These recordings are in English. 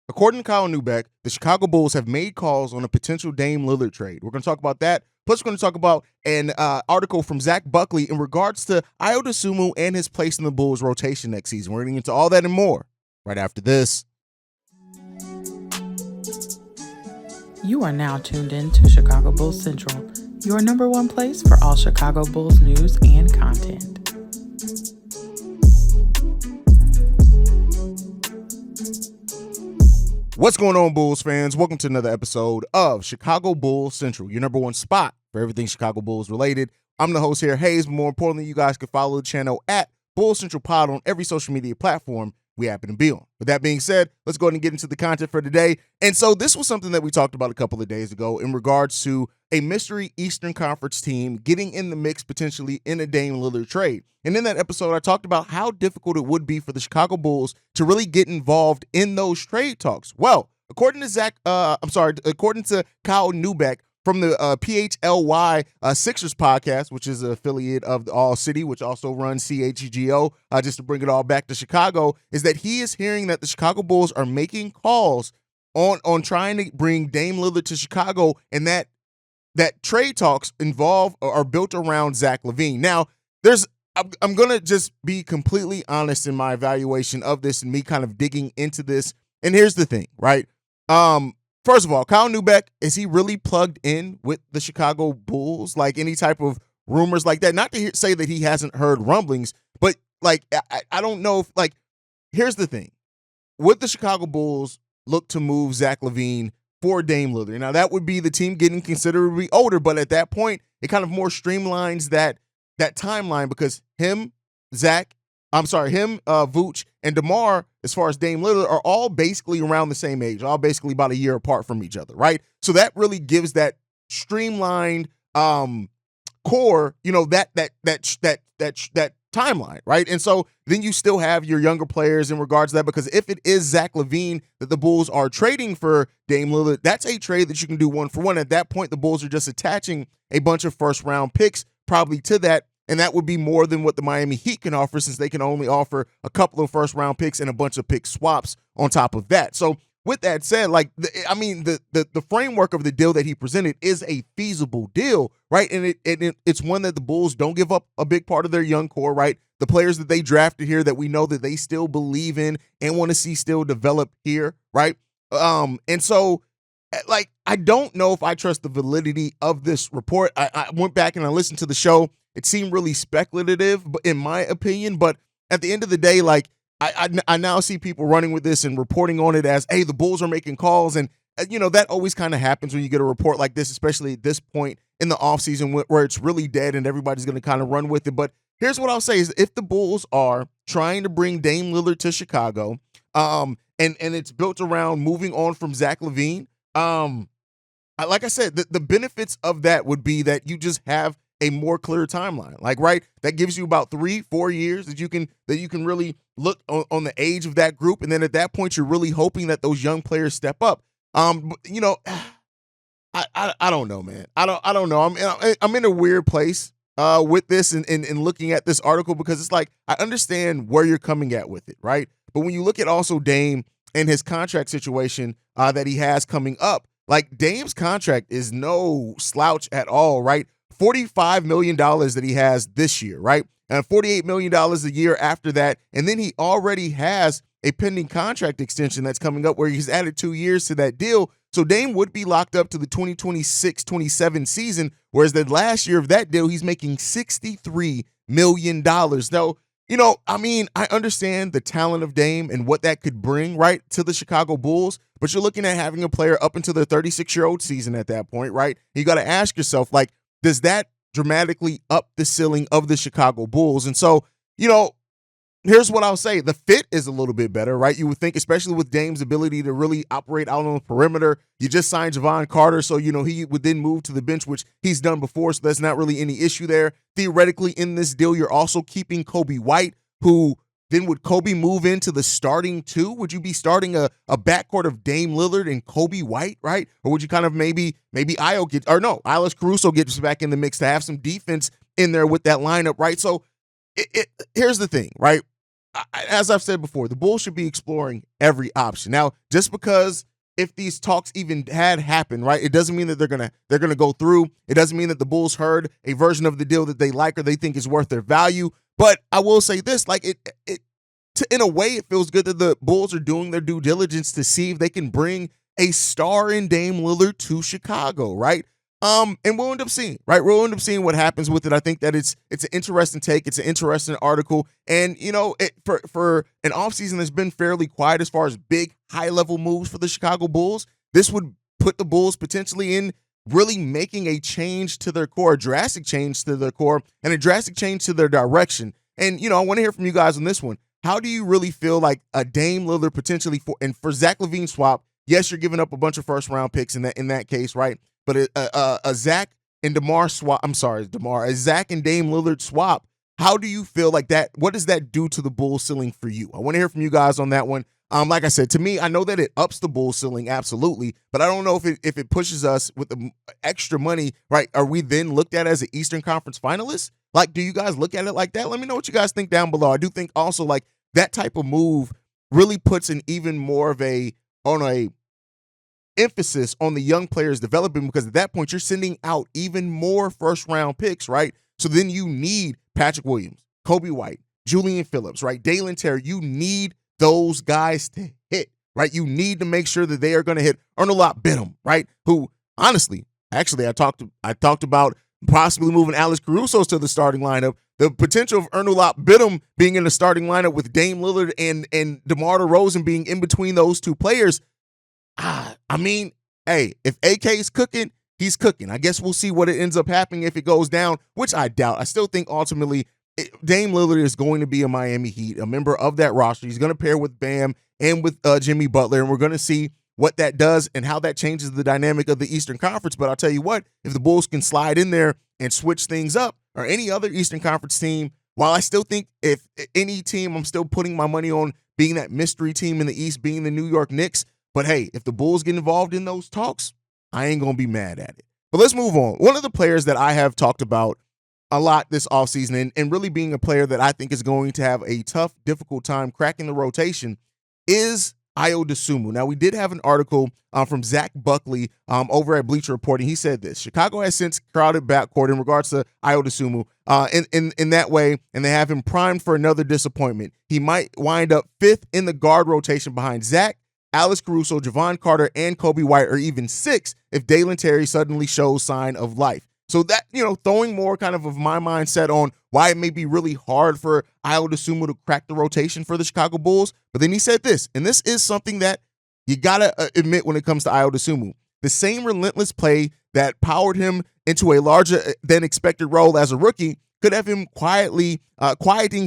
According to Kyle Neubeck, the Chicago Bulls have made calls on a potential Dame Lillard trade. We're going to talk about that. Plus, we're going to talk about an article from Zach Buckley in regards to Ayo Dosunmu and his place in the Bulls rotation next season. We're getting into all that and more right after this. You are now tuned in to Chicago Bulls Central, your number one place for all Chicago Bulls news and content. What's going on, Bulls fans? Welcome to another episode of Chicago Bulls Central, your number one spot for everything Chicago Bulls related. I'm the host here, Haize, but more importantly, you guys can follow the channel at Bulls Central Pod on every social media platform we happen to be on. With that being said, let's go ahead and get into the content for today. And so this was something that we talked about a couple of days ago in regards to a mystery Eastern Conference team getting in the mix potentially in a Dame Lillard trade. And in that episode, I talked about how difficult it would be for the Chicago Bulls to really get involved in those trade talks. Well, according to according to Kyle Neubeck from the PHLY Sixers podcast, which is an affiliate of the All City, which also runs CHGO, just to bring it all back to Chicago, is that he is hearing that the Chicago Bulls are making calls on trying to bring Dame Lillard to Chicago, and that trade talks involve or are built around Zach LaVine. Now, I'm going to just be completely honest in my evaluation of this and me kind of digging into this. And here's the thing, right? First of all, Kyle Neubeck, is he really plugged in with the Chicago Bulls? Like any type of rumors like that? Not to say that he hasn't heard rumblings, but like I don't know if, like, here's the thing. Would the Chicago Bulls look to move Zach LaVine for Dame Lillard? Now, that would be the team getting considerably older, but at that point, it kind of more streamlines that timeline because Vooch, and DeMar, as far as Dame Lillard, are all basically around the same age, all basically about a year apart from each other, right? So that really gives that streamlined core, that timeline, right? And so then you still have your younger players in regards to that, because if it is Zach LaVine that the Bulls are trading for Dame Lillard, that's a trade that you can do one for one. At that point, the Bulls are just attaching a bunch of first-round picks probably to that, and that would be more than what the Miami Heat can offer, since they can only offer a couple of first-round picks and a bunch of pick swaps on top of that. So with that said, like, the framework of the deal that he presented is a feasible deal, right? And it's one that the Bulls don't give up a big part of their young core, right? The players that they drafted here that we know that they still believe in and want to see still develop here, right? And so, like, I don't know if I trust the validity of this report. I went back and I listened to the show. It seemed really speculative, in my opinion. But at the end of the day, like, I now see people running with this and reporting on it as, hey, the Bulls are making calls. And, that always kind of happens when you get a report like this, especially at this point in the offseason where it's really dead and everybody's going to kind of run with it. But here's what I'll say is, if the Bulls are trying to bring Dame Lillard to Chicago, and it's built around moving on from Zach LaVine, like I said, the benefits of that would be that you just have a more clear timeline, like, right? That gives you about 3-4 years that you can really look on the age of that group. And then at that point, you're really hoping that those young players step up. I don't know, man. I don't know. I'm in a weird place with this and looking at this article, because it's like, I understand where you're coming at with it, right? But when you look at also Dame and his contract situation that he has coming up, like, Dame's contract is no slouch at all, right? $45 million that he has this year, right? And $48 million a year after that. And then he already has a pending contract extension that's coming up where he's added 2 years to that deal. So Dame would be locked up to the 2026-27 season, whereas the last year of that deal, he's making $63 million. Now, I understand the talent of Dame and what that could bring, right, to the Chicago Bulls, but you're looking at having a player up until their 36-year-old season at that point, right? You got to ask yourself, like, does that dramatically up the ceiling of the Chicago Bulls? And so, here's what I'll say. The fit is a little bit better, right? You would think, especially with Dame's ability to really operate out on the perimeter. You just signed Javon Carter, so, he would then move to the bench, which he's done before, so that's not really any issue there. Theoretically, in this deal, you're also keeping Kobe White, who then would Kobe move into the starting two? Would you be starting a backcourt of Dame Lillard and Kobe White, right? Or would you kind of maybe Alex Caruso gets back in the mix to have some defense in there with that lineup, right? So here's the thing, right? as I've said before, the Bulls should be exploring every option. Now, just because if these talks even had happened, right, it doesn't mean that they're gonna go through. It doesn't mean that the Bulls heard a version of the deal that they like or they think is worth their value. But I will say this, like in a way, it feels good that the Bulls are doing their due diligence to see if they can bring a star in Dame Lillard to Chicago, right? And we'll end up seeing, right? We'll end up seeing what happens with it. I think that it's an interesting take. It's an interesting article. And, for an offseason that's been fairly quiet as far as big, high-level moves for the Chicago Bulls, this would put the Bulls potentially in really making a change to their core, a drastic change to their core, and a drastic change to their direction. And, I want to hear from you guys on this one. How do you really feel like a Dame Lillard potentially for Zach LaVine swap? Yes, you're giving up a bunch of first-round picks in that case, right? But a Zach and DeMar swap, a Zach and Dame Lillard swap, how do you feel like that? What does that do to the Bulls ceiling for you? I want to hear from you guys on that one. Like I said, to me, I know that it ups the Bulls ceiling, absolutely, but I don't know if it pushes us with the extra money, right? Are we then looked at as an Eastern Conference finalist? Like, do you guys look at it like that? Let me know what you guys think down below. I do think also like that type of move really puts an even more of a emphasis on the young players developing, because at that point you're sending out even more first round picks, right? So then you need Patrick Williams, Kobe White, Julian Phillips, right? Dalen Terry. You need those guys to hit, right? You need to make sure that they are going to hit. Ernest Benham, right? Who honestly, actually, I talked about possibly moving Alex Caruso to the starting lineup. The potential of Ernest Benham being in the starting lineup with Dame Lillard and DeMar DeRozan being in between those two players. I mean, hey, if AK's cooking, he's cooking. I guess we'll see what it ends up happening if it goes down, which I doubt. I still think ultimately Dame Lillard is going to be a Miami Heat, a member of that roster. He's going to pair with Bam and with Jimmy Butler, and we're going to see what that does and how that changes the dynamic of the Eastern Conference. But I'll tell you what, if the Bulls can slide in there and switch things up, or any other Eastern Conference team, while I still think if any team, I'm still putting my money on being that mystery team in the East, being the New York Knicks. But hey, if the Bulls get involved in those talks, I ain't going to be mad at it. But let's move on. One of the players that I have talked about a lot this offseason and really being a player that I think is going to have a tough, difficult time cracking the rotation is Ayo Dosunmu. Now, we did have an article from Zach Buckley over at Bleacher Report, and he said this: Chicago has since crowded backcourt in regards to Ayo Dosunmu in that way, and they have him primed for another disappointment. He might wind up fifth in the guard rotation behind Zach, Alex Caruso, Javon Carter, and Kobe White, or even sixth if Dalen Terry suddenly shows sign of life. So that, throwing more kind of my mindset on why it may be really hard for Ayo Dosunmu to crack the rotation for the Chicago Bulls. But then he said this, and this is something that you got to admit when it comes to Ayo Dosunmu. The same relentless play that powered him into a larger than expected role as a rookie could have him quieting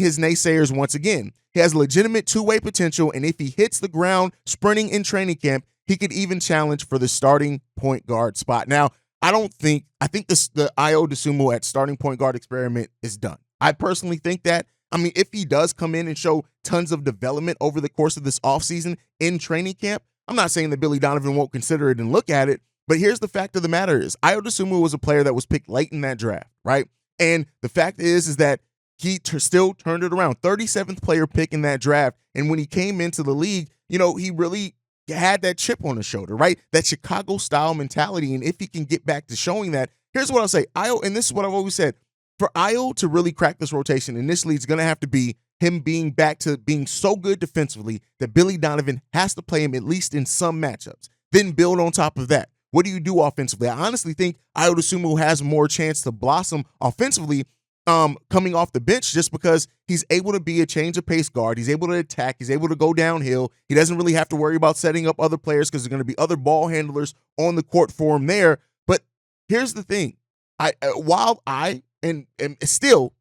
his naysayers once again. He has legitimate two-way potential, and if he hits the ground sprinting in training camp, he could even challenge for the starting point guard spot. Now, I think the Ayo Dosunmu at starting point guard experiment is done. I personally think that. I mean, if he does come in and show tons of development over the course of this offseason in training camp, I'm not saying that Billy Donovan won't consider it and look at it, but here's the fact of the matter is Ayo Dosunmu was a player that was picked late in that draft, right? And the fact is that he still turned it around. 37th player pick in that draft. And when he came into the league, he really had that chip on his shoulder, right? That Chicago-style mentality. And if he can get back to showing that, here's what I'll say. Ayo, and this is what I've always said, for Ayo to really crack this rotation, initially it's going to have to be him being back to being so good defensively that Billy Donovan has to play him at least in some matchups. Then build on top of that. What do you do offensively? I honestly think Ayo Dosunmu has more chance to blossom offensively coming off the bench, just because he's able to be a change of pace guard. He's able to attack. He's able to go downhill. He doesn't really have to worry about setting up other players because there's going to be other ball handlers on the court for him there. But here's the thing. And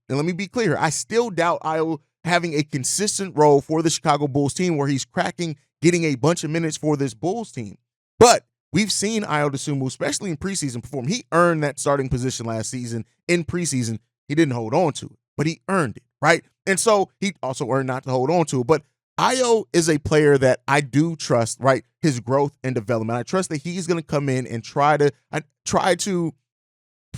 let me be clear, I still doubt Ayo having a consistent role for the Chicago Bulls team where he's getting a bunch of minutes for this Bulls team. But we've seen Ayo Dosunmu, especially in preseason, perform. He earned that starting position last season in preseason. He didn't hold on to it, but he earned it, right? And so he also earned not to hold on to it. But Ayo is a player that I do trust, right? His growth and development. I trust that he's going to come in and try to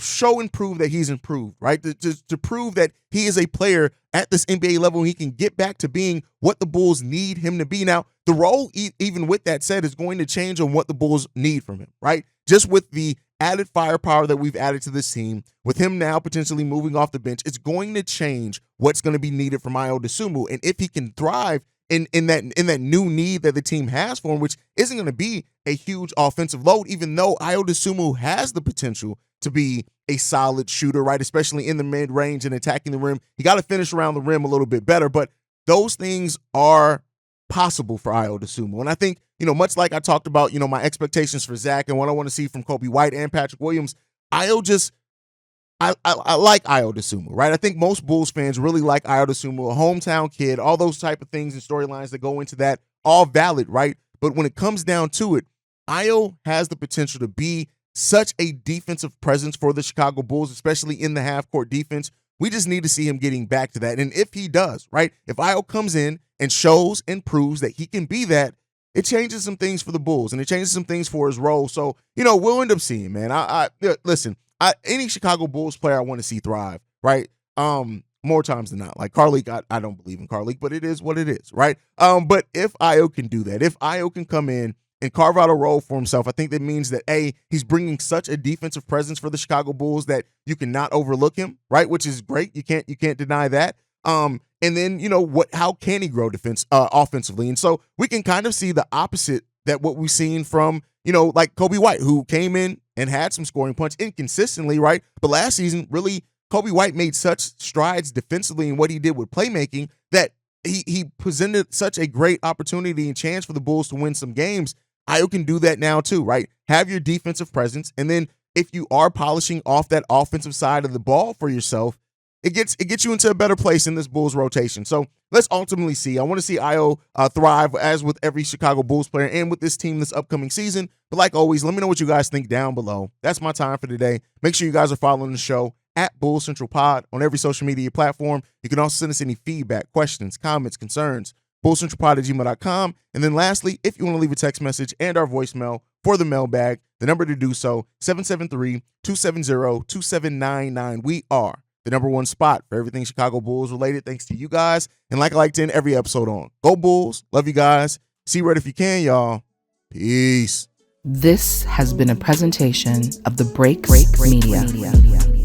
show and prove that he's improved, right? To prove that he is a player at this NBA level and he can get back to being what the Bulls need him to be. Now, the role, even with that said, is going to change on what the Bulls need from him, right? Just with the added firepower that we've added to this team, with him now potentially moving off the bench, it's going to change what's going to be needed from Ayo Dosunmu. And if he can thrive in that new need that the team has for him, which isn't going to be a huge offensive load, even though Ayo Dosunmu has the potential to be a solid shooter, right? Especially in the mid-range and attacking the rim. He got to finish around the rim a little bit better, but those things are possible for Ayo Dosunmu. And I think, much like I talked about, my expectations for Zach and what I want to see from Kobe White and Patrick Williams, I like Ayo Dosunmu, right? I think most Bulls fans really like Ayo Dosunmu, a hometown kid, all those type of things and storylines that go into that, all valid, right? But when it comes down to it, Ayo has the potential to be such a defensive presence for the Chicago Bulls, especially in the half-court defense. We just need to see him getting back to that. And if he does, right, if Ayo comes in and shows and proves that he can be that, it changes some things for the Bulls and it changes some things for his role. So, we'll end up seeing, man. Listen, any Chicago Bulls player I want to see thrive, right? More times than not. Like Carleek, I don't believe in Carleek, but it is what it is, right? But if Ayo can do that, if Ayo can come in and carve out a role for himself, I think that means that he's bringing such a defensive presence for the Chicago Bulls that you cannot overlook him, right? Which is great. You can't deny that. And then how can he grow offensively? And so we can kind of see the opposite that what we've seen from like Kobe White, who came in and had some scoring punch inconsistently, right? But last season, really, Kobe White made such strides defensively in what he did with playmaking that he presented such a great opportunity and chance for the Bulls to win some games. Ayo can do that now too, right? Have your defensive presence, and then if you are polishing off that offensive side of the ball for yourself, it gets you into a better place in this Bulls rotation. So let's ultimately see. I want to see Ayo thrive, as with every Chicago Bulls player and with this team this upcoming season. But like always, let me know what you guys think down below. That's my time for today. Make sure you guys are following the show at Bulls Central Pod on every social media platform. You can also send us any feedback, questions, comments, concerns, bullscentralpod@gmail.com. And then lastly, if you want to leave a text message and our voicemail for the mailbag, the number to do so, 773-270-2799. We are the #1 spot for everything Chicago Bulls related, thanks to you guys. And like I like to end every episode on, go Bulls. Love you guys. See red if you can, y'all. Peace. This has been a presentation of the Break Media.